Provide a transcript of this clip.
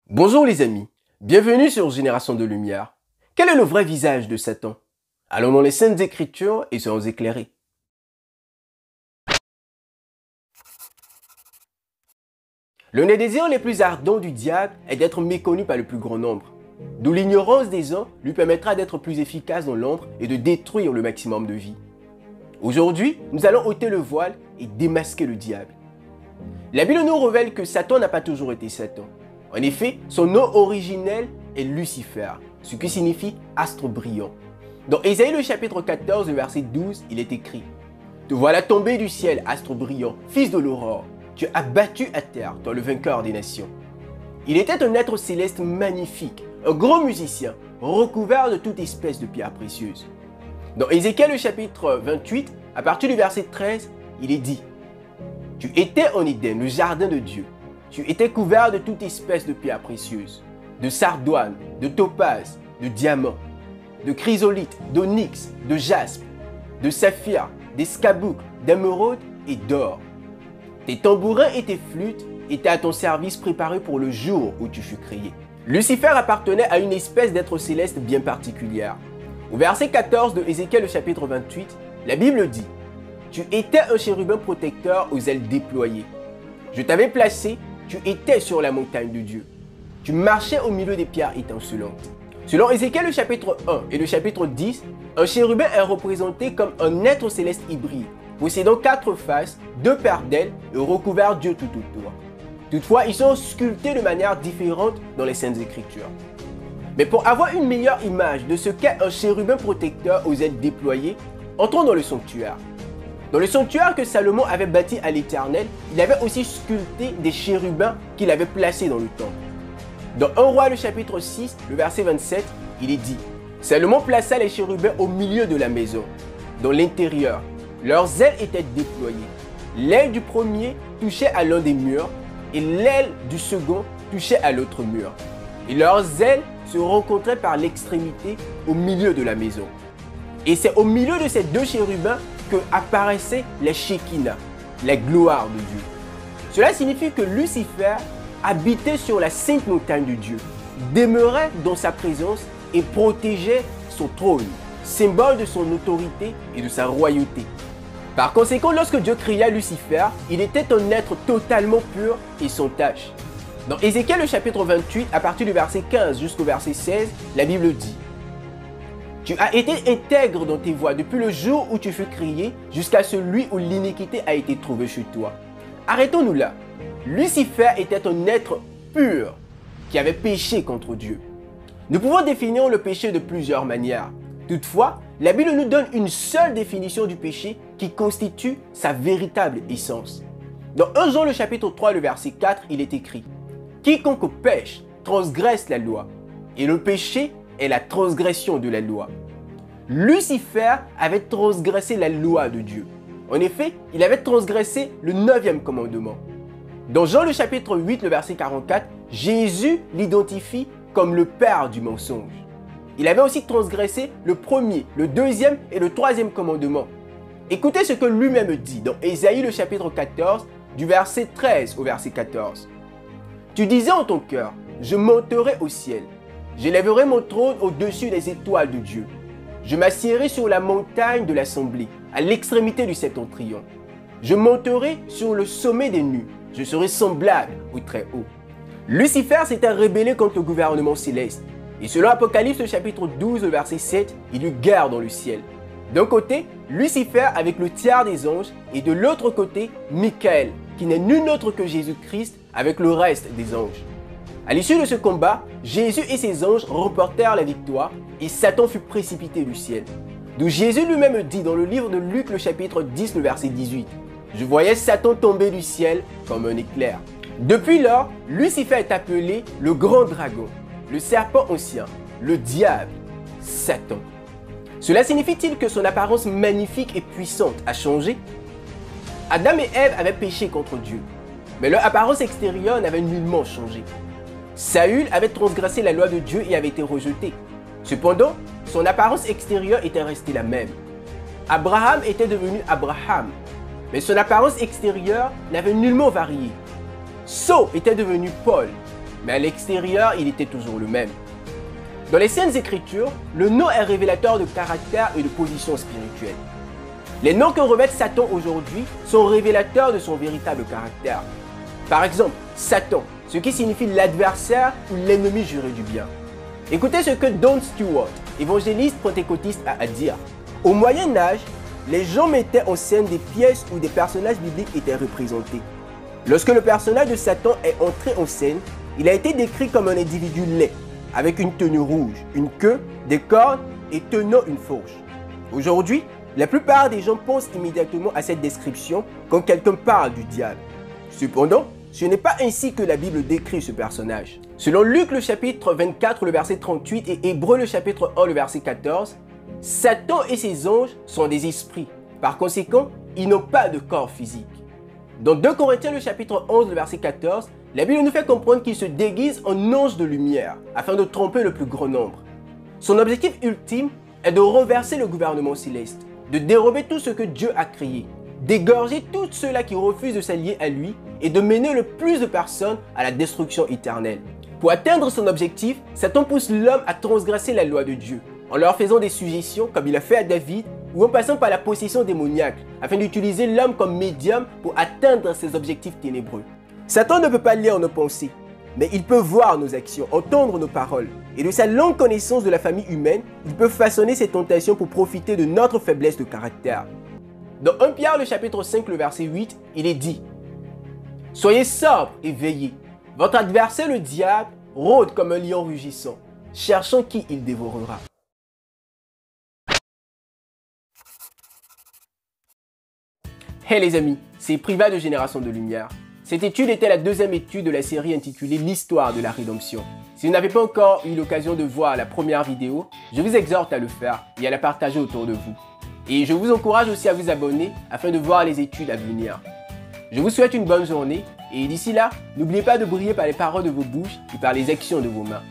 Bonjour les amis, bienvenue sur Génération de Lumière. Quel est le vrai visage de Satan? Allons dans les Saintes Écritures et soyons éclairés. L'un des désirs les plus ardents du diable est d'être méconnu par le plus grand nombre. D'où l'ignorance des uns lui permettra d'être plus efficace dans l'ombre et de détruire le maximum de vies. Aujourd'hui, nous allons ôter le voile et démasquer le diable. La Bible nous révèle que Satan n'a pas toujours été Satan. En effet, son nom originel est Lucifer, ce qui signifie astre brillant. Dans Ésaïe le chapitre 14, verset 12, il est écrit « Te voilà tombé du ciel, astre brillant, fils de l'aurore. Tu as battu à terre, toi le vainqueur des nations. » Il était un être céleste magnifique, un grand musicien, recouvert de toute espèce de pierres précieuses. Dans Ézéchiel le chapitre 28, à partir du verset 13, il est dit « Tu étais en Éden, le jardin de Dieu. Tu étais couvert de toute espèce de pierres précieuses, de sardoine, de topaze, de diamant, de chrysolite, d'onyx, de jaspe, de saphir, d'escarboucle, d'émeraude et d'or. Tes tambourins et tes flûtes étaient à ton service préparés pour le jour où tu fus créé. » Lucifer appartenait à une espèce d'être céleste bien particulière. Au verset 14 de Ézéchiel au chapitre 28, la Bible dit « Tu étais un chérubin protecteur aux ailes déployées. Je t'avais placé, tu étais sur la montagne de Dieu. Tu marchais au milieu des pierres étincelantes. » Selon Ézéchiel le chapitre 1 et le chapitre 10, un chérubin est représenté comme un être céleste hybride, possédant 4 faces, 2 paires d'ailes et recouvert Dieu tout autour. Toutefois, ils sont sculptés de manière différente dans les Saintes Écritures. Mais pour avoir une meilleure image de ce qu'est un chérubin protecteur aux ailes déployées, entrons dans le sanctuaire. Dans le sanctuaire que Salomon avait bâti à l'Éternel, il avait aussi sculpté des chérubins qu'il avait placés dans le temple. Dans 1 Roi le chapitre 6, le verset 27, il est dit « Salomon plaça les chérubins au milieu de la maison, dans l'intérieur. Leurs ailes étaient déployées. L'aile du premier touchait à l'un des murs et l'aile du second touchait à l'autre mur. Et leurs ailes se rencontraient par l'extrémité au milieu de la maison. Et c'est au milieu de ces 2 chérubins que apparaissait la Shekinah, la gloire de Dieu. Cela signifie que Lucifer habitait sur la sainte montagne de Dieu, demeurait dans sa présence et protégeait son trône, symbole de son autorité et de sa royauté. Par conséquent, lorsque Dieu créa Lucifer, il était un être totalement pur et sans tache. Dans Ézéchiel le chapitre 28, à partir du verset 15 jusqu'au verset 16, la Bible dit « Tu as été intègre dans tes voies depuis le jour où tu fus créé jusqu'à celui où l'iniquité a été trouvée chez toi. » Arrêtons-nous là. Lucifer était un être pur qui avait péché contre Dieu. Nous pouvons définir le péché de plusieurs manières. Toutefois, la Bible nous donne une seule définition du péché qui constitue sa véritable essence. Dans 1 Jean le chapitre 3, le verset 4, il est écrit « Quiconque pêche transgresse la loi, et le péché est la transgression de la loi. » Lucifer avait transgressé la loi de Dieu. En effet, il avait transgressé le 9e commandement. Dans Jean le chapitre 8, le verset 44, Jésus l'identifie comme le père du mensonge. Il avait aussi transgressé le 1er, le 2e et le 3e commandement. Écoutez ce que lui-même dit dans Ésaïe le chapitre 14, du verset 13 au verset 14. « Tu disais en ton cœur, je monterai au ciel. J'élèverai mon trône au-dessus des étoiles de Dieu. Je m'assiérai sur la montagne de l'assemblée, à l'extrémité du septentrion. Je monterai sur le sommet des nues. Je serai semblable au Très-Haut. » Lucifer s'était rébellé contre le gouvernement céleste. Et selon Apocalypse chapitre 12, verset 7, il eut guerre dans le ciel. D'un côté, Lucifer avec le tiers des anges et de l'autre côté, Michael, qui n'est nul autre que Jésus-Christ avec le reste des anges. À l'issue de ce combat, Jésus et ses anges remportèrent la victoire et Satan fut précipité du ciel. D'où Jésus lui-même dit dans le livre de Luc le chapitre 10, le verset 18, « Je voyais Satan tomber du ciel comme un éclair. » Depuis lors, Lucifer est appelé le grand dragon, le serpent ancien, le diable, Satan. Cela signifie-t-il que son apparence magnifique et puissante a changé? Adam et Ève avaient péché contre Dieu, mais leur apparence extérieure n'avait nullement changé. Saül avait transgressé la loi de Dieu et avait été rejeté. Cependant, son apparence extérieure était restée la même. Abraham était devenu Abraham, mais son apparence extérieure n'avait nullement varié. Saul était devenu Paul, mais à l'extérieur, il était toujours le même. Dans les Saintes Écritures, le nom est révélateur de caractère et de position spirituelle. Les noms que remet Satan aujourd'hui sont révélateurs de son véritable caractère. Par exemple, Satan, ce qui signifie l'adversaire ou l'ennemi juré du bien. Écoutez ce que Don Stewart, évangéliste pentecôtiste, a à dire. Au Moyen Âge, les gens mettaient en scène des pièces où des personnages bibliques étaient représentés. Lorsque le personnage de Satan est entré en scène, il a été décrit comme un individu laid, avec une tenue rouge, une queue, des cornes et tenant une fourche. Aujourd'hui, la plupart des gens pensent immédiatement à cette description quand quelqu'un parle du diable. Cependant, ce n'est pas ainsi que la Bible décrit ce personnage. Selon Luc le chapitre 24, le verset 38 et Hébreux le chapitre 1, le verset 14, Satan et ses anges sont des esprits. Par conséquent, ils n'ont pas de corps physique. Dans 2 Corinthiens le chapitre 11, le verset 14, la Bible nous fait comprendre qu'il se déguise en ange de lumière afin de tromper le plus grand nombre. Son objectif ultime est de renverser le gouvernement céleste, de dérober tout ce que Dieu a créé, d'égorger tous ceux-là qui refusent de s'allier à lui et de mener le plus de personnes à la destruction éternelle. Pour atteindre son objectif, Satan pousse l'homme à transgresser la loi de Dieu, en leur faisant des suggestions comme il a fait à David ou en passant par la possession démoniaque afin d'utiliser l'homme comme médium pour atteindre ses objectifs ténébreux. Satan ne peut pas lire nos pensées, mais il peut voir nos actions, entendre nos paroles. Et de sa longue connaissance de la famille humaine, il peut façonner ses tentations pour profiter de notre faiblesse de caractère. Dans 1 Pierre le chapitre 5 le verset 8, il est dit « Soyez sobres et veillez. Votre adversaire le diable rôde comme un lion rugissant, cherchant qui il dévorera. » Hey les amis, c'est Priva de Génération de Lumière. Cette étude était la deuxième étude de la série intitulée L'Histoire de la Rédemption. Si vous n'avez pas encore eu l'occasion de voir la première vidéo, je vous exhorte à le faire et à la partager autour de vous. Et je vous encourage aussi à vous abonner afin de voir les études à venir. Je vous souhaite une bonne journée et d'ici là, n'oubliez pas de briller par les paroles de vos bouches et par les actions de vos mains.